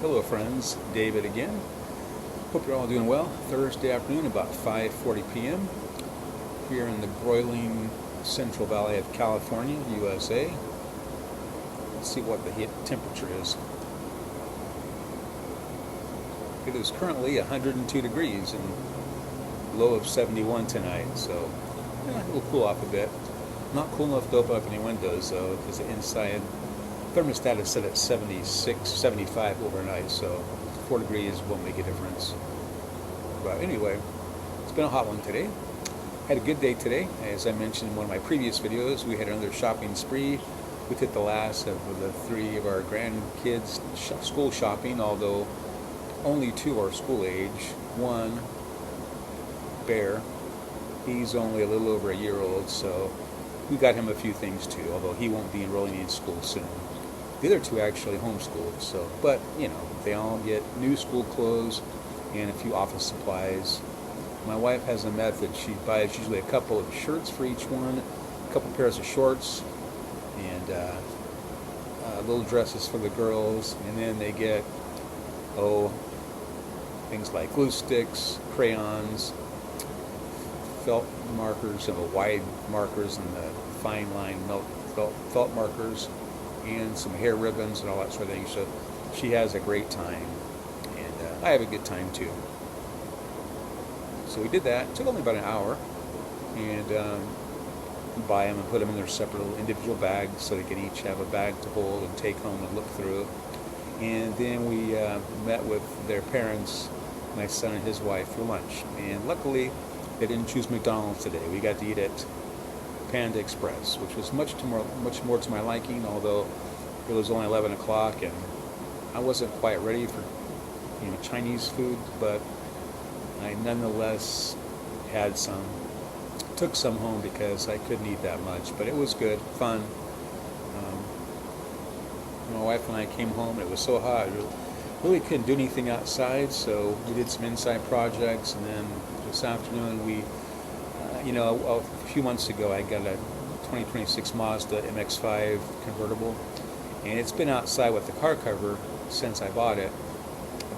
Hello friends, David again. Hope you're all doing well. Thursday afternoon about 5:40 p.m. here in the broiling Central Valley of California, USA. Let's see what the temperature is. It is currently 102 degrees and low of 71 tonight, so it'll cool off a bit. Not cool enough to open up any windows though, because the inside thermostat is set at 76, 75 overnight, so 4 degrees won't make a difference. But anyway, it's been a hot one today. Had a good day today. As I mentioned in one of my previous videos, we had another shopping spree. We took the last of the 3 of our grandkids school shopping, although only 2 are school age. One, Bear, he's only a little over a year old, so we got him a few things too, although he won't be enrolling in school soon. The other 2 actually homeschooled, so, but, they all get new school clothes and a few office supplies. My wife has a method. She buys usually a couple of shirts for each one, a couple pairs of shorts, and little dresses for the girls, and then they get, things like glue sticks, crayons, felt markers, wide markers, and the fine line felt markers, and some hair ribbons and all that sort of thing. So she has a great time, and I have a good time too. So we did that. It took only about an hour, and buy them and put them in their separate little individual bags so they can each have a bag to hold and take home and look through. And then we met with their parents, my son and his wife, for lunch. And luckily, they didn't choose McDonald's today. We got to eat at Panda Express, which was much more to my liking, although it was only 11 o'clock and I wasn't quite ready for Chinese food, but I nonetheless had some, took some home because I couldn't eat that much, but it was good, fun. My wife and I came home and it was so hot, really couldn't do anything outside, so we did some inside projects, and then this afternoon we a few months ago I got a 2026 Mazda MX-5 convertible, and it's been outside with the car cover since I bought it,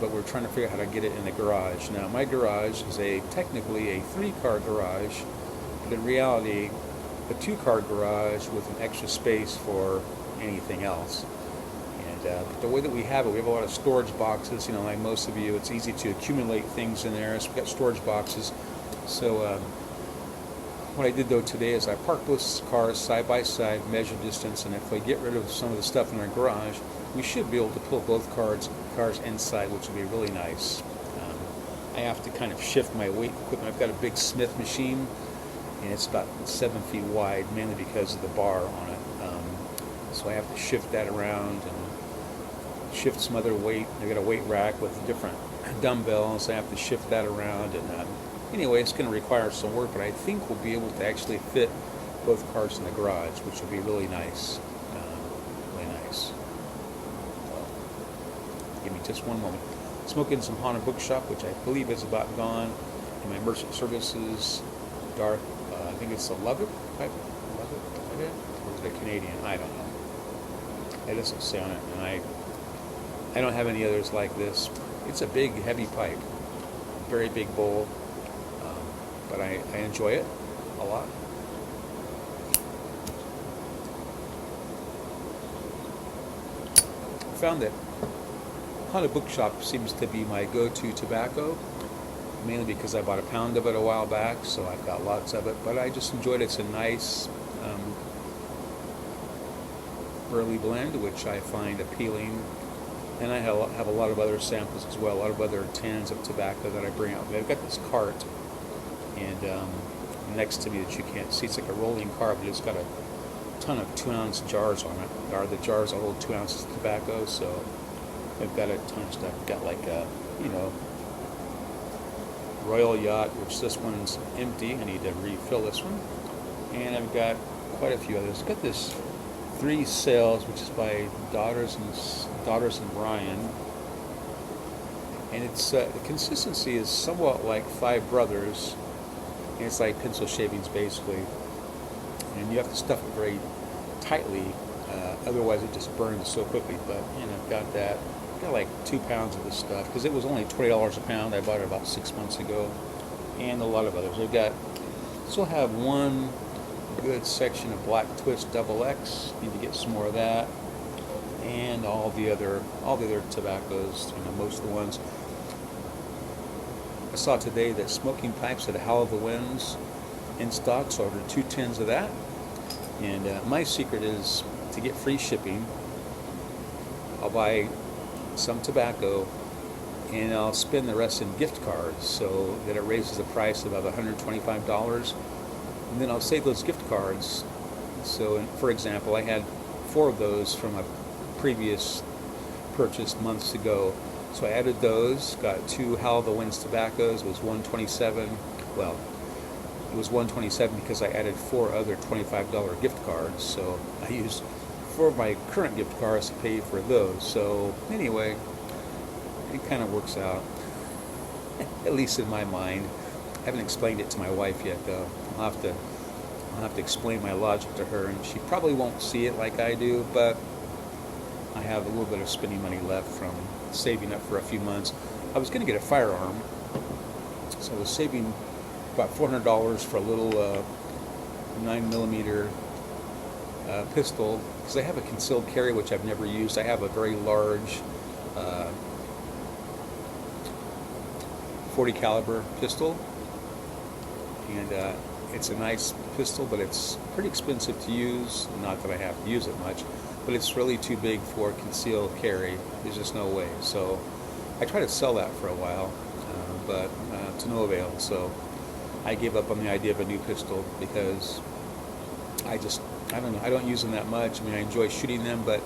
but we're trying to figure out how to get it in the garage. Now my garage is technically a 3-car garage, but in reality a 2-car garage with an extra space for anything else. And but the way that we have a lot of storage boxes, like most of you, it's easy to accumulate things in there, so we've got storage boxes. So what I did though today is I parked both cars side by side, measure distance, and if I get rid of some of the stuff in our garage, we should be able to pull both cars inside, which will be really nice. I have to kind of shift my weight equipment. I've got a big Smith machine, and it's about 7 feet wide, mainly because of the bar on it. So I have to shift that around and shift some other weight. I've got a weight rack with different dumbbells. I have to shift that around, and anyway, it's going to require some work, but I think we'll be able to actually fit both cars in the garage, which will be really nice. Really nice. Give me just one moment. Smoking some Honda Bookshop, which I believe is about gone, and my Merchant Services dark, I think it's a Lubbock type, or is it a Canadian? I don't know. It doesn't say on it, and I don't have any others like this. It's a big, heavy pipe, very big bowl. But I enjoy it a lot. I found that Honda Bookshop seems to be my go-to tobacco, mainly because I bought a pound of it a while back, so I've got lots of it. But I just enjoyed it. It's a nice early blend, which I find appealing. And I have a lot of other samples as well, a lot of other tins of tobacco that I bring out. I've got this cart, and next to me that you can't see, it's like a rolling cart, but it's got a ton of 2-ounce jars on it. The jars hold 2 ounces of tobacco, so I've got a ton of stuff. I've got like a, Royal Yacht, which this one's empty. I need to refill this one. And I've got quite a few others. I've got this 3 Sales, which is by Daughters and Bryan. And it's the consistency is somewhat like 5 Brothers. And it's like pencil shavings, basically. And you have to stuff it very tightly, otherwise it just burns so quickly. But I've got that. got like 2 pounds of this stuff because it was only $20 a pound. I bought it about 6 months ago, and a lot of others. Still have one good section of Black Twist Double X. Need to get some more of that, and all the other tobaccos. Most of the ones. I saw today that Smoking Pipes had a Howl of the Winds in stock, so I ordered 2 tins of that. And my secret is to get free shipping. I'll buy some tobacco and I'll spend the rest in gift cards so that it raises the price about $125. And then I'll save those gift cards. So, for example, I had 4 of those from a previous purchase months ago. So I added those, got 2 Howl of the Winds tobaccos. It was $127. Well, it was $127 because I added 4 other $25 gift cards. So I used 4 of my current gift cards to pay for those. So anyway, it kind of works out, at least in my mind. I haven't explained it to my wife yet, though. I'll have to explain my logic to her, and she probably won't see it like I do, but I have a little bit of spending money left from saving up for a few months. I was going to get a firearm, so I was saving about $400 for a little 9mm pistol, because I have a concealed carry which I've never used. I have a very large 40 caliber pistol, and it's a nice pistol, but it's pretty expensive to use. Not that I have to use it much, but it's really too big for concealed carry. There's just no way. So I tried to sell that for a while, but to no avail. So I gave up on the idea of a new pistol because I don't know, I don't use them that much. I mean, I enjoy shooting them, but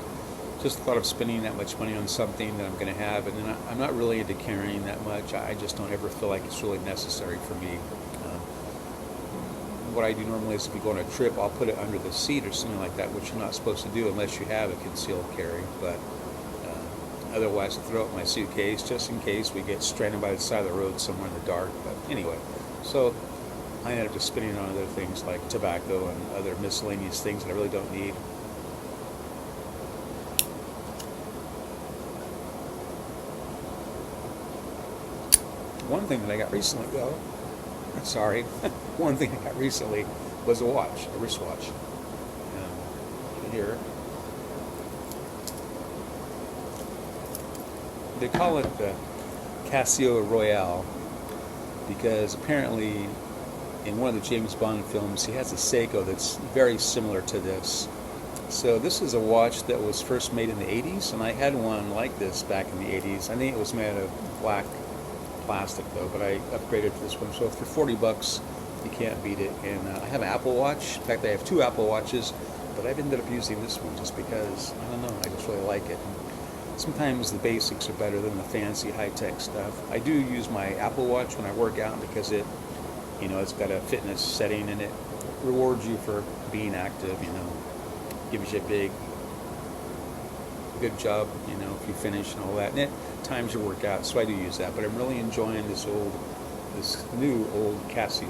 just the thought of spending that much money on something that I'm going to have, and then I'm not really into carrying that much. I just don't ever feel like it's really necessary for me. What I do normally is if you go on a trip, I'll put it under the seat or something like that, which you're not supposed to do unless you have a concealed carry. But otherwise, I throw it in my suitcase just in case we get stranded by the side of the road somewhere in the dark. But anyway, so I ended up just spending it on other things like tobacco and other miscellaneous things that I really don't need. One thing that I got recently, though, one thing I got recently was a wristwatch. Here. They call it the Casio Royale because apparently in one of the James Bond films he has a Seiko that's very similar to this. So this is a watch that was first made in the 80s, and I had one like this back in the 80s. I think it was made out of black plastic though, but I upgraded to this one. So for $40, you can't beat it. And I have an Apple Watch. In fact, I have 2 Apple Watches, but I've ended up using this one just because, I don't know, I just really like it. And sometimes the basics are better than the fancy high-tech stuff. I do use my Apple Watch when I work out because it's got a fitness setting, and it rewards you for being active, gives you a good job, if you finish and all that. And it times your workout, so I do use that. But I'm really enjoying this new old Casio.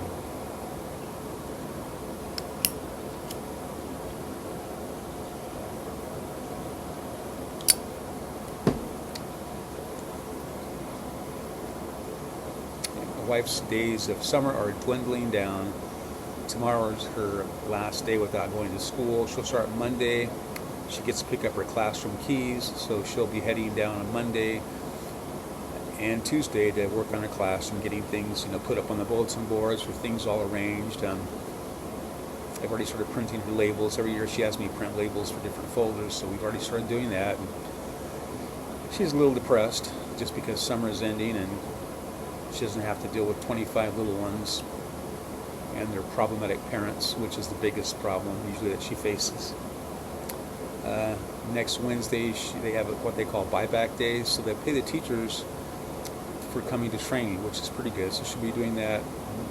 My wife's days of summer are dwindling down. Tomorrow is her last day without going to school. She'll start Monday. She gets to pick up her classroom keys, so she'll be heading down on Monday and Tuesday to work on her classroom, getting things put up on the bulletin boards with things all arranged. I've already started printing her labels. Every year she has me print labels for different folders, so we've already started doing that. And she's a little depressed just because summer is ending and she doesn't have to deal with 25 little ones and their problematic parents, which is the biggest problem usually that she faces. Next Wednesday, they have what they call buyback days, so they pay the teachers for coming to training, which is pretty good. So she'll be doing that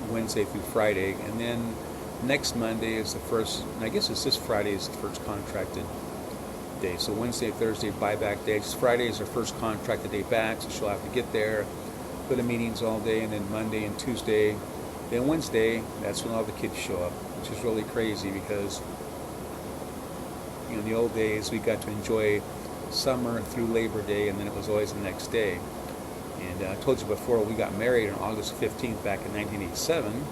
Wednesday through Friday, and then next Monday is the first, and I guess it's this Friday is the first contracted day. So Wednesday, Thursday, buyback days. Friday is her first contracted day back, so she'll have to get there, go to meetings all day, and then Monday and Tuesday. Then Wednesday, that's when all the kids show up, which is really crazy because in the old days we got to enjoy summer through Labor Day, and then it was always the next day. And I told you before, we got married on August 15th back in 1987.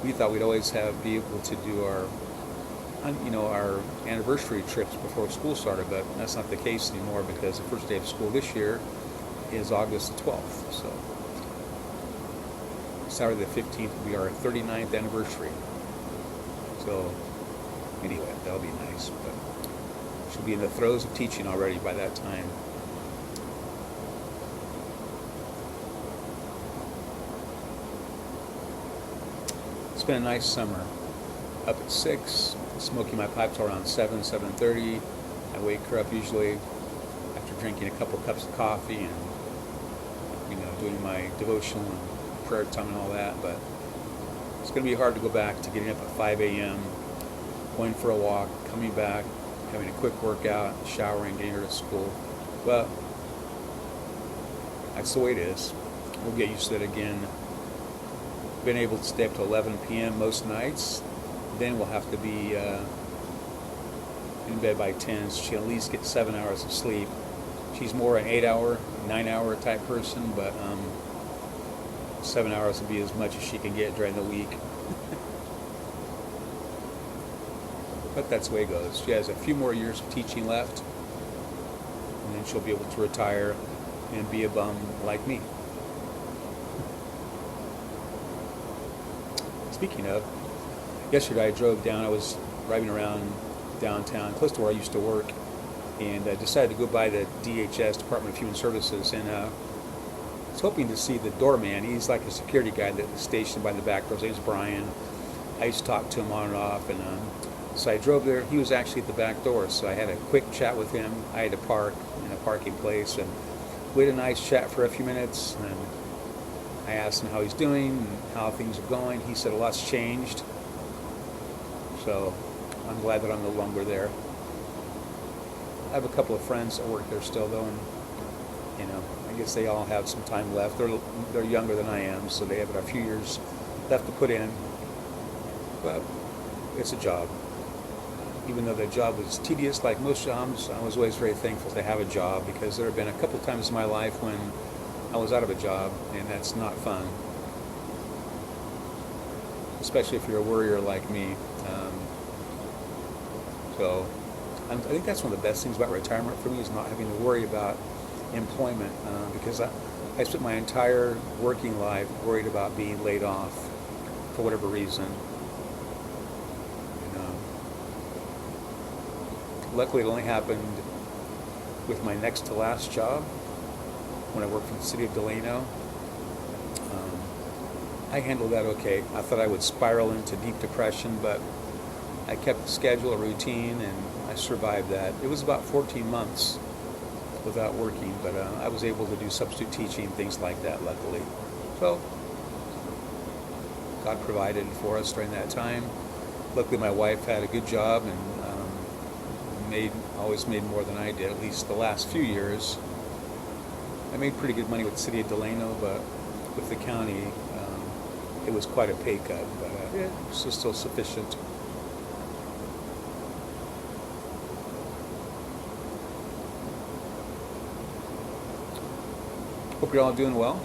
We thought we'd always be able to do our anniversary trips before school started, but that's not the case anymore because the first day of school this year is August 12th. So Saturday the 15th will be our 39th anniversary. So anyway, that'll be nice. But she'll be in the throes of teaching already by that time. It's been a nice summer. Up at 6, smoking my pipe till around 7:30. I wake her up usually after drinking a couple cups of coffee and doing my devotional and prayer time and all that. But it's going to be hard to go back to getting up at 5 a.m., going for a walk, coming back, having a quick workout, showering, getting her to school. But that's the way it is. We'll get used to it again. Been able to stay up to 11 p.m. most nights. Then we'll have to be in bed by 10, so she'll at least get 7 hours of sleep. She's more an 8-hour, 9-hour type person, but 7 hours will be as much as she can get during the week. But that's the way it goes. She has a few more years of teaching left, and then she'll be able to retire and be a bum like me. Speaking of, yesterday I drove down. I was driving around downtown, close to where I used to work, and I decided to go by the DHS, Department of Human Services, and I was hoping to see the doorman. He's like a security guy that's stationed by the back door. His name's Brian. I used to talk to him on and off, and so I drove there. He was actually at the back door, so I had a quick chat with him. I had to park in a parking place, and we had a nice chat for a few minutes, and I asked him how he's doing and how things are going. He said a lot's changed, so I'm glad that I'm no longer there. I have a couple of friends that work there still, though, and I guess they all have some time left. They're younger than I am, so they have a few years left to put in. But it's a job. Even though the job was tedious, like most jobs, I was always very thankful to have a job, because there have been a couple times in my life when I was out of a job, and that's not fun. Especially if you're a worrier like me. So I think that's one of the best things about retirement for me, is not having to worry about employment, because I spent my entire working life worried about being laid off for whatever reason. Luckily, it only happened with my next to last job, when I worked for the city of Delano. I handled that okay. I thought I would spiral into deep depression, but I kept a schedule, a routine, and I survived that. It was about 14 months without working, but I was able to do substitute teaching, things like that, luckily. So God provided for us during that time. Luckily, my wife had a good job and always made more than I did, at least the last few years. I made pretty good money with the city of Delano, but with the county, it was quite a pay cut, but it was still sufficient. Hope you're all doing well.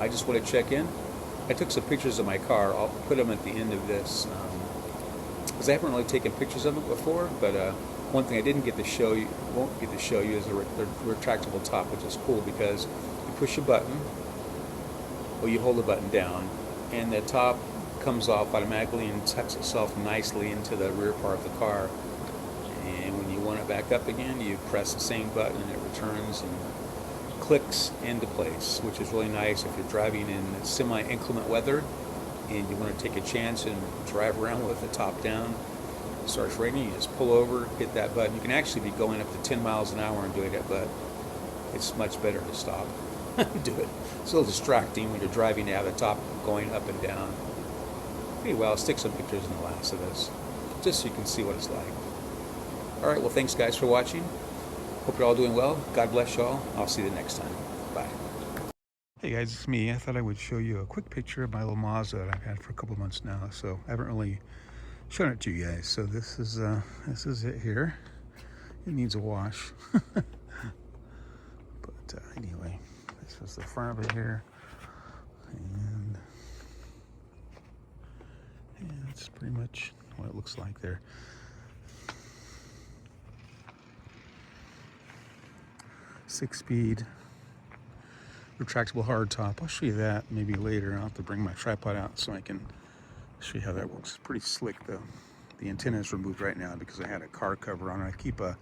I just want to check in. I took some pictures of my car. I'll put them at the end of this, because I haven't really taken pictures of it before, but one thing I won't get to show you is the retractable top, which is cool, because you push a button, or you hold the button down, and the top comes off automatically and tucks itself nicely into the rear part of the car. And when you want it back up again, you press the same button and it returns and clicks into place, which is really nice if you're driving in semi-inclement weather and you want to take a chance and drive around with the top down. It starts raining, you just pull over, hit that button. You can actually be going up to 10 miles an hour and doing it, but it's much better to stop and do it. It's a little distracting when you're driving to have the top going up and down. Anyway, I'll stick some pictures in the last of this, just so you can see what it's like. All right, well, thanks, guys, for watching. Hope you're all doing well. God bless y'all. I'll see you next time. Bye. Hey, guys, it's me. I thought I would show you a quick picture of my little Mazda that I've had for a couple months now. So I haven't really showing it to you guys. So this is it here. It needs a wash. But anyway, this is the front of it here. And yeah, that's pretty much what it looks like there. Six-speed retractable hardtop. I'll show you that maybe later. I'll have to bring my tripod out so I can show you how that works. It's pretty slick though. The antenna is removed right now because I had a car cover on it. I keep a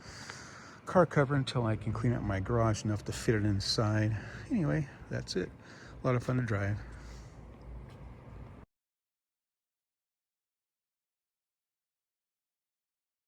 car cover until I can clean up my garage enough to fit it inside. Anyway, that's it. A lot of fun to drive.